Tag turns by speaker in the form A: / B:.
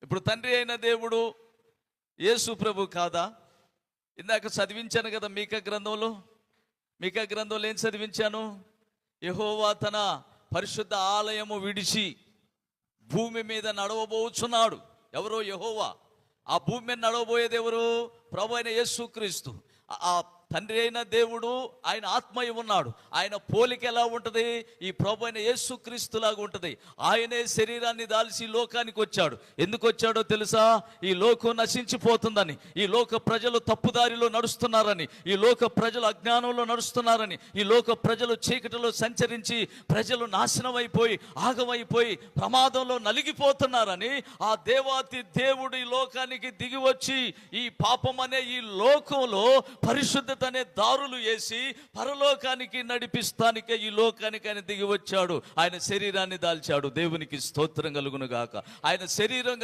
A: ఇప్పుడు తండ్రి అయిన దేవుడు యేసు ప్రభు కాదా? ఇందాక చదివించాను కదా మీకా గ్రంథంలో ఏం చదివించాను? యెహోవా తన పరిశుద్ధ ఆలయము విడిచి భూమి మీద నడవబోచున్నాడు. ఎవరో? యెహోవా. ఆ భూమి మీద నడవబోయేది ఎవరు? ప్రభు అయిన యేసుక్రీస్తు. ఆ తండ్రి అయిన దేవుడు ఆయన ఆత్మయ్య ఉన్నాడు. ఆయన పోలిక ఎలా ఉంటుంది? ఈ ప్రభు అయిన యేసుక్రీస్తులాగా ఉంటుంది. ఆయనే శరీరాన్ని దాల్చి ఈ లోకానికి వచ్చాడు. ఎందుకు వచ్చాడో తెలుసా? ఈ లోకం నశించిపోతుందని, ఈ లోక ప్రజలు తప్పుదారిలో నడుస్తున్నారని, ఈ లోక ప్రజలు అజ్ఞానంలో నడుస్తున్నారని, ఈ లోక ప్రజలు చీకటిలో సంచరించి ప్రజలు నాశనం అయిపోయి ఆగమైపోయి ప్రమాదంలో నలిగిపోతున్నారని ఆ దేవాతి దేవుడు ఈ లోకానికి దిగి వచ్చి ఈ పాపం అనే ఈ లోకంలో పరిశుద్ధ అనే దారులు వేసి పరలోకానికి నడిపిస్తానికే ఈ లోకానికి ఆయన దిగి వచ్చాడు. ఆయన శరీరాన్ని దాల్చాడు. దేవునికి స్తోత్రం కలుగును గాక. ఆయన శరీరం